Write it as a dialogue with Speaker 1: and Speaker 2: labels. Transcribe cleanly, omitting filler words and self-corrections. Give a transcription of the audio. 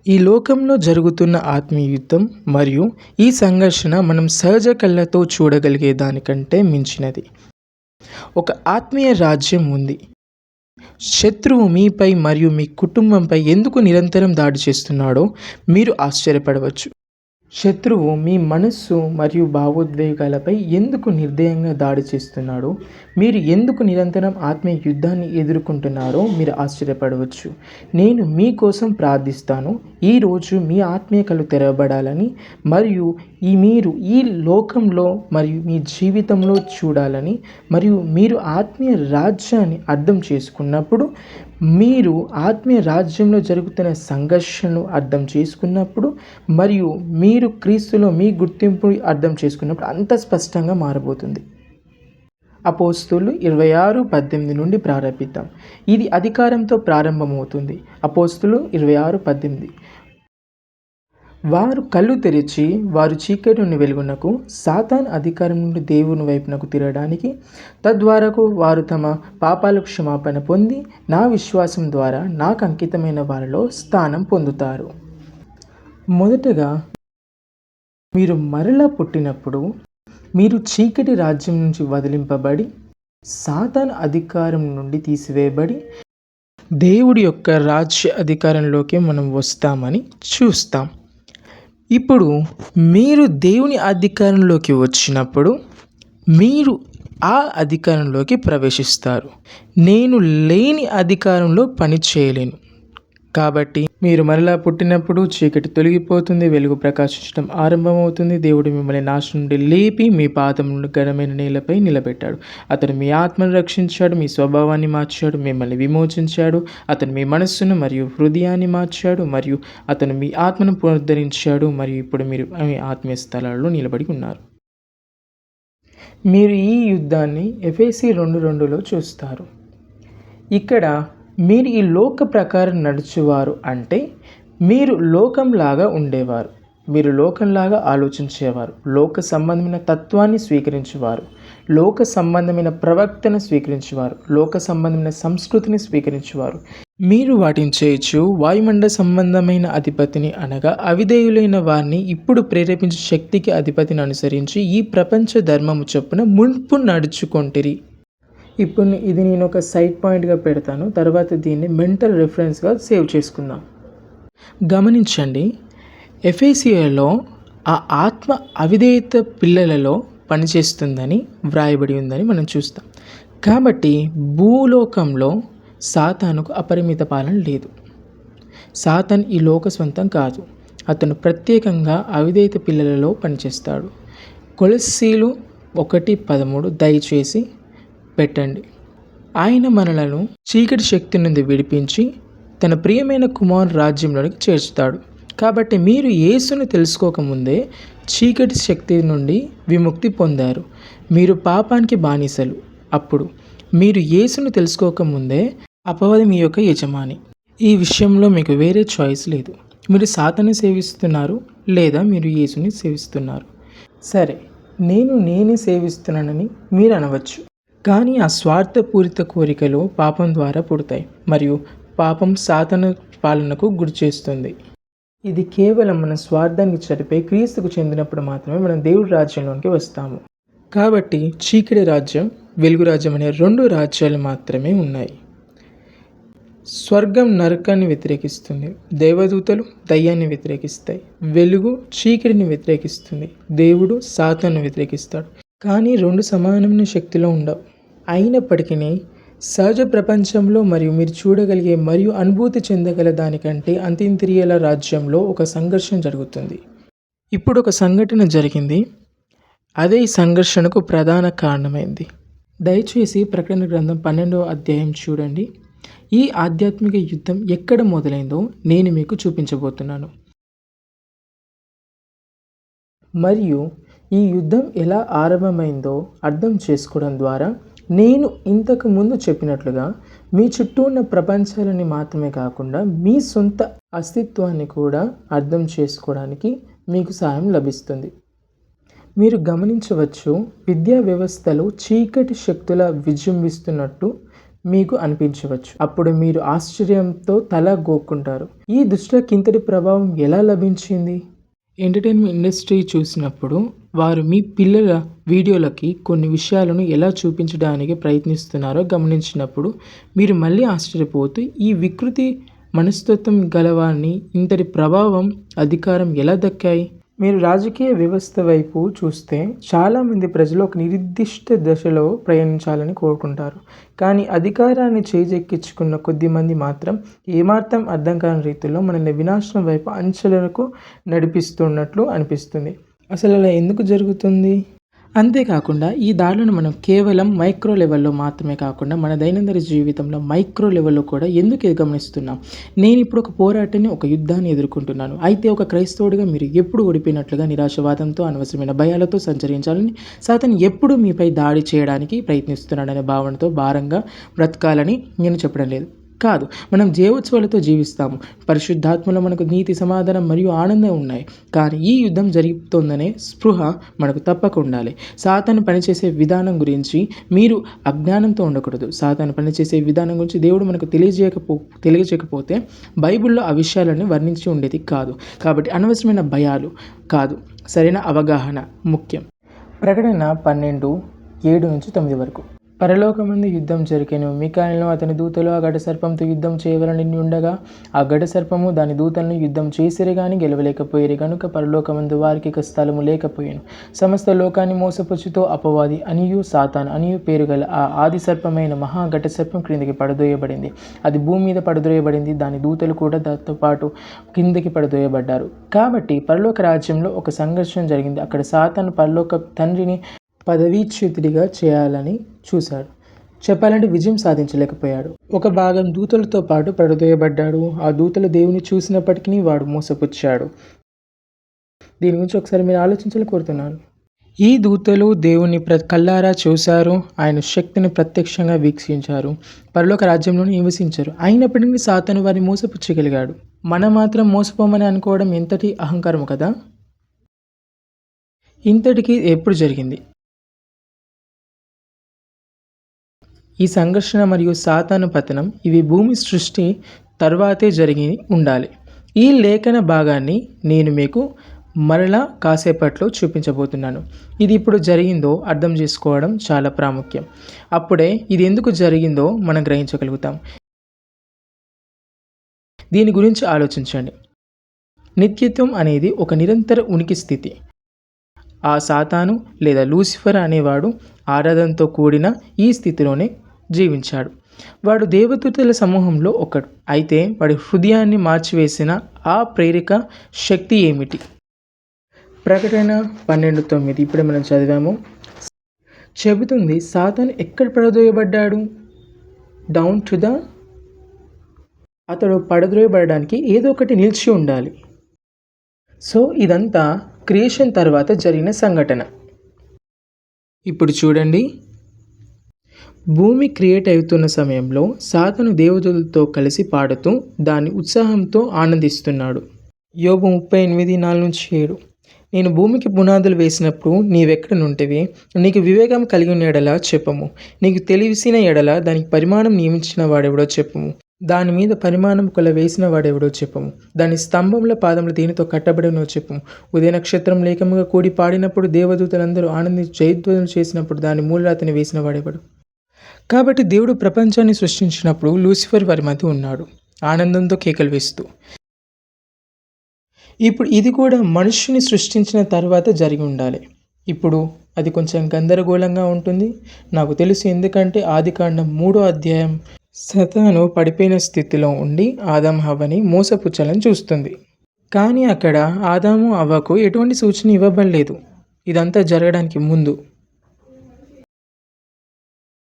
Speaker 1: ఈ లోకంలో జరుగుతున్న ఆత్మీయ యుద్ధం మరియు ఈ సంఘర్షణ మనం సహజ కళ్ళతో చూడగలిగే దానికంటే మించినది. ఒక ఆత్మీయ రాజ్యం ఉంది. శత్రువు మీపై మరియు మీ కుటుంబంపై ఎందుకు నిరంతరం దాడి చేస్తున్నాడో మీరు ఆశ్చర్యపడవచ్చు. శత్రువు మీ మనస్సు మరియు భావోద్వేగాలపై ఎందుకు నిర్దయంగా దాడి చేస్తున్నాడో, మీరు ఎందుకు నిరంతరం ఆత్మీయ యుద్ధాన్ని ఎదుర్కొంటున్నారో మీరు ఆశ్చర్యపడవచ్చు. నేను మీకోసం ప్రార్థిస్తాను. ఈరోజు మీ ఆత్మీయ కళ్ళు తెరవబడాలని మరియు మీరు ఈ లోకంలో మరియు మీ జీవితంలో చూడాలని మరియు మీరు ఆత్మీయ రాజ్యాన్ని అర్థం చేసుకున్నప్పుడు, మీరు ఆత్మీయ రాజ్యంలో జరుగుతున్న సంఘర్షణను అర్థం చేసుకున్నప్పుడు మరియు మీరు క్రీస్తులో మీ గుర్తింపు అర్థం చేసుకున్నప్పుడు అంత స్పష్టంగా మారబోతుంది. అపోస్తులు 26:18 నుండి ప్రారంభిద్దాం. ఇది అధికారంతో ప్రారంభమవుతుంది. అపోస్తులు 26:18. వారు కళ్ళు తెరిచి వారు చీకటి నుండి వెలుగునకు, సాతాను అధికారం నుండి దేవుని వైపునకు తిరగడానికి, తద్వారకు వారు తమ పాపాలకు క్షమాపణ పొంది నా విశ్వాసం ద్వారా నాకు అంకితమైన వారిలో స్థానం పొందుతారు. మొదటగా మీరు మరలా పుట్టినప్పుడు మీరు చీకటి రాజ్యం నుంచి వదిలింపబడి సాతాను అధికారం నుండి తీసివేయబడి దేవుడి యొక్క రాజ్య అధికారంలోకి మనం వస్తామని చూస్తాం. ఇప్పుడు మీరు దేవుని అధికారంలోకి వచ్చినప్పుడు మీరు ఆ అధికారంలోకి ప్రవేశిస్తారు. నేను లేని అధికారంలో పని చేయలేను. కాబట్టి మీరు మరలా పుట్టినప్పుడు చీకటి తొలగిపోతుంది, వెలుగు ప్రకాశించడం ఆరంభమవుతుంది. దేవుడు మిమ్మల్ని నాశనం నుండి లేపి మీ పాదములను ఘనమైన నేలపై నిలబెట్టాడు. అతను మీ ఆత్మను రక్షించాడు, మీ స్వభావాన్ని మార్చాడు, మిమ్మల్ని విమోచించాడు. అతను మీ మనస్సును మరియు హృదయాన్ని మార్చాడు మరియు అతను మీ ఆత్మను పునరుద్ధరించాడు మరియు ఇప్పుడు మీరు మీ ఆత్మీయ స్థలాల్లో నిలబడి ఉన్నారు. మీరు ఈ యుద్ధాన్ని ఎఫెసీ 2:2లో చూస్తారు. ఇక్కడ మీరు ఈ లోక ప్రకారం నడుచువారు అంటే మీరు లోకంలాగా ఉండేవారు, మీరు లోకంలాగా ఆలోచించేవారు, లోక సంబంధమైన తత్వాన్ని స్వీకరించేవారు, లోక సంబంధమైన ప్రవక్తను స్వీకరించేవారు, లోక సంబంధమైన సంస్కృతిని స్వీకరించేవారు. మీరు వాటిని చేయొచ్చు. వాయుమండల సంబంధమైన అధిపతిని అనగా అవిధేయులైన వారిని ఇప్పుడు ప్రేరేపించే శక్తికి అధిపతిని అనుసరించి ఈ ప్రపంచ ధర్మము చొప్పున మున్పు నడుచుకొంటిరి. ఇప్పుడు ఇది నేను ఒక సైడ్ పాయింట్గా పెడతాను, తర్వాత దీన్ని మెంటల్ రిఫరెన్స్గా సేవ్ చేసుకుందాం. గమనించండి, ఎఫెసీయులలో ఆ ఆత్మ అవిధేయత పిల్లలలో పనిచేస్తుందని వ్రాయబడి ఉందని మనం చూస్తాం. కాబట్టి భూలోకంలో సాతానుకు అపరిమిత పాలన లేదు. సాతాన్ ఈ లోక స్వంతం కాదు. అతను ప్రత్యేకంగా అవిధేయత పిల్లలలో పనిచేస్తాడు. కొలస్సీలు 1:13 దయచేసి పెట్టండి. ఆయన మనలను చీకటి శక్తి నుండి విడిపించి తన ప్రియమైన కుమారుని రాజ్యంలోనికి చేర్చుతాడు. కాబట్టి మీరు యేసును తెలుసుకోకముందే చీకటి శక్తి నుండి విముక్తి పొందారు. మీరు పాపానికి బానిసలు. అప్పుడు మీరు యేసును తెలుసుకోకముందే అపవాది మీ యొక్క యజమాని. ఈ విషయంలో మీకు వేరే చాయిస్ లేదు. మీరు సాతాను సేవిస్తున్నారు లేదా మీరు యేసుని సేవిస్తున్నారు. సరే, నేనే సేవిస్తున్నానని మీరు అనవచ్చు. కానీ ఆ స్వార్థపూరిత కోరికలు పాపం ద్వారా పుడతాయి మరియు పాపం సాతాను పాలనకు గురి చేస్తుంది. ఇది కేవలం మన స్వార్థానికి చనిపోయి క్రీస్తుకు చెందినప్పుడు మాత్రమే మనం దేవుడి రాజ్యంలోనికి వస్తాము. కాబట్టి చీకటి రాజ్యం, వెలుగు రాజ్యం అనే 2 రాజ్యాలు మాత్రమే ఉన్నాయి. స్వర్గం నరకాన్ని వ్యతిరేకిస్తుంది, దేవదూతలు దయ్యాన్ని వ్యతిరేకిస్తాయి, వెలుగు చీకటిని వ్యతిరేకిస్తుంది, దేవుడు సాతాను వ్యతిరేకిస్తాడు. కానీ 2 సమానమైన శక్తిలో ఉండవు. అయినప్పటికీ సహజ ప్రపంచంలో మరియు మీరు చూడగలిగే మరియు అనుభూతి చెందగల దానికంటే అంతీంద్రియాల రాజ్యంలో ఒక సంఘర్షణ జరుగుతుంది. ఇప్పుడు ఒక సంఘటన జరిగింది, అదే ఈ సంఘర్షణకు ప్రధాన కారణమైంది. దయచేసి ప్రకటన గ్రంథం 12వ అధ్యాయం చూడండి. ఈ ఆధ్యాత్మిక యుద్ధం ఎక్కడ మొదలైందో నేను మీకు చూపించబోతున్నాను మరియు ఈ యుద్ధం ఎలా ఆరంభమైందో అర్థం చేసుకోవడం ద్వారా నేను ఇంతకు ముందు చెప్పినట్లుగా మీ చుట్టూ ఉన్న ప్రపంచాలని మాత్రమే కాకుండా మీ సొంత అస్తిత్వాన్ని కూడా అర్థం చేసుకోవడానికి మీకు సాయం లభిస్తుంది. మీరు గమనించవచ్చు, విద్యా వ్యవస్థలో చీకటి శక్తుల విజృంభిస్తున్నట్టు మీకు అనిపించవచ్చు. అప్పుడు మీరు ఆశ్చర్యంతో తల గోక్కుంటారు. ఈ దుష్టులకు ఇంతటి ప్రభావం ఎలా లభించింది? ఎంటర్టైన్మెంట్ ఇండస్ట్రీ చూసినప్పుడు వారు మీ పిల్లల వీడియోలకి కొన్ని విషయాలను ఎలా చూపించడానికి ప్రయత్నిస్తున్నారో గమనించినప్పుడు మీరు మళ్ళీ ఆశ్చర్యపోతూ ఈ వికృతి మనస్తత్వం గలవారిని ఇంతటి ప్రభావం, అధికారం ఎలా దక్కాయి? మీరు రాజకీయ వ్యవస్థ వైపు చూస్తే చాలామంది ప్రజలు ఒక నిర్దిష్ట దశలో ప్రయాణించాలని కోరుకుంటారు. కానీ అధికారాన్ని చేజెక్కించుకున్న కొద్దిమంది మాత్రం ఏమాత్రం అర్థం కాని రీతిలో మనల్ని వినాశనం వైపు అంచెలకు నడిపిస్తున్నట్లు అనిపిస్తుంది. అసలు అలా ఎందుకు జరుగుతుంది? అంతేకాకుండా ఈ దాడులను మనం కేవలం మైక్రో లెవెల్లో మాత్రమే కాకుండా మన దైనందిన జీవితంలో మైక్రో లెవెల్లో కూడా ఎందుకు గమనిస్తున్నాం? నేను ఇప్పుడు ఒక పోరాటాన్ని, ఒక యుద్ధాన్ని ఎదుర్కొంటున్నాను. అయితే ఒక క్రైస్తవుడిగా మీరు ఎప్పుడు ఓడిపోయినట్లుగా నిరాశవాదంతో, అనవసరమైన భయాలతో సంచరించాలని, సాతాను ఎప్పుడు మీపై దాడి చేయడానికి ప్రయత్నిస్తున్నాడనే భావనతో భారంగా బ్రతకాలని నేను చెప్పడం లేదు. కాదు, మనం జయోత్సవాలతో జీవిస్తాము. పరిశుద్ధాత్మలో మనకు నీతి, సమాధానం మరియు ఆనందం ఉన్నాయి. కానీ ఈ యుద్ధం జరుగుతోందనే స్పృహ మనకు తప్పక ఉండాలి. సాతాను పనిచేసే విధానం గురించి మీరు అజ్ఞానంతో ఉండకూడదు. సాతాను పనిచేసే విధానం గురించి దేవుడు మనకు తెలియజేయకపోతే బైబిల్లో ఆ విషయాలను వర్ణించి ఉండేది కాదు. కాబట్టి అనవసరమైన భయాలు కాదు, సరైన అవగాహన ముఖ్యం. ప్రకటన 12:7-9 వరకు. పరలోకమందు యుద్ధం జరిగెను. మిఖాయేలును అతని దూతలు ఆ ఘట సర్పంతో యుద్ధం చేయవలెనని ఉండగా ఆ ఘట సర్పము దాని దూతలను యుద్ధం చేసిరి గాని గెలవలేకపోయిరి గనుక పరలోకమందు వారికి ఇక స్థలము లేకపోయాను. సమస్త లోకాన్ని మోసపుచ్చుతో అపవాది అనియు సాతాను అనియు పేరు గల ఆ ఆది సర్పమైన మహా ఘట సర్పం క్రిందికి పడదోయబడింది. అది భూమి మీద పడదోయబడింది. దాని దూతలు కూడా దాంతో పాటు కిందికి పడదోయబడ్డారు. కాబట్టి పరలోక రాజ్యంలో ఒక సంఘర్షణ జరిగింది. అక్కడ సాతాను పరలోక తండ్రిని పదవీచ్యుతుడిగా చేయాలని చూశాడు. చెప్పాలంటే విజయం సాధించలేకపోయాడు. ఒక భాగం దూతలతో పాటు పడదోయబడ్డాడు. ఆ దూతలు దేవుని చూసినప్పటికీ వాడు మోసపుచ్చాడు. దీని గురించి ఒకసారి మీరు ఆలోచించాలని కోరుతున్నాను. ఈ దూతలు దేవుని కళ్ళారా చూశారు. ఆయన శక్తిని ప్రత్యక్షంగా వీక్షించారు. పరలోక రాజ్యంలోనే నివసించారు. అయినప్పటికీ సాతాను వారిని మోసపుచ్చగలిగాడు. మనం మాత్రం మోసపోమని అనుకోవడం ఎంతటి అహంకారం కదా! ఇంతటికి ఎప్పుడు జరిగింది? ఈ సంఘర్షణ మరియు సాతాను పతనం ఇవి భూమి సృష్టి తర్వాతే జరిగి ఉండాలి. ఈ లేఖన భాగాన్ని నేను మీకు మరలా కాసేపట్లో చూపించబోతున్నాను. ఇది ఇప్పుడు జరిగిందో అర్థం చేసుకోవడం చాలా ప్రాముఖ్యం. అప్పుడే ఇది ఎందుకు జరిగిందో మనం గ్రహించగలుగుతాం. దీని గురించి ఆలోచించండి. నిత్యత్వం అనేది ఒక నిరంతర ఉనికి స్థితి. ఆ సాతాను లేదా లూసిఫర్ అనేవాడు ఆరాధనతో కూడిన ఈ స్థితిలోనే జీవించాడు. వాడు దేవదూతల సమూహంలో ఒకడు. అయితే వాడి హృదయాన్ని మార్చివేసిన ఆ ప్రేరక శక్తి ఏమిటి? ప్రకటన 12:9 ఇప్పుడే మనం చదివాము. చెబుతుంది సాతాను ఎక్కడ పడదోయబడ్డాడు? Down to the. అతడు పడద్రోయబడడానికి ఏదో ఒకటి నిలిచి ఉండాలి. సో ఇదంతా క్రియేషన్ తర్వాత జరిగిన సంఘటన. ఇప్పుడు చూడండి, భూమి క్రియేట్ అవుతున్న సమయంలో సాతాను దేవదూతలతో కలిసి పాడుతూ దాని ఉత్సాహంతో ఆనందిస్తున్నాడు. యోబు 38:4-7. నేను భూమికి పునాదులు వేసినప్పుడు నీవెక్కడ నుంటివి? నీకు వివేకం కలిగి ఉన్న ఎడల చెప్పము. నీకు తెలిసిన ఎడల దానికి పరిమాణం నియమించిన వాడెవడో చెప్పము. దాని మీద పరిమాణం కొల వేసిన వాడెవడో చెప్పము. దాని స్తంభముల పాదములు దేనితో కట్టబడినో చెప్పము. ఉదయ నక్షత్రం లేకముగా కూడి పాడినప్పుడు దేవదూతలందరూ ఆనందించి జయధ్వనులు చేసినప్పుడు దాని మూలరాతిని వేసిన వాడెవడు? కాబట్టి దేవుడు ప్రపంచాన్ని సృష్టించినప్పుడు లూసిఫర్ వారి మధ్య ఉన్నాడు, ఆనందంతో కేకలు వేస్తూ. ఇప్పుడు ఇది కూడా మనుష్యుని సృష్టించిన తర్వాత జరిగి ఉండాలి. ఇప్పుడు అది కొంచెం గందరగోళంగా ఉంటుంది నాకు తెలుసు. ఎందుకంటే ఆదికాండం 3వ అధ్యాయం సాతాను పడిపోయిన స్థితిలో ఉండి ఆదాము హవ్వని మోసపుచ్చాలని చూస్తుంది. కానీ అక్కడ ఆదాము హవ్వకు ఎటువంటి సూచన ఇవ్వబడలేదు. ఇదంతా జరగడానికి ముందు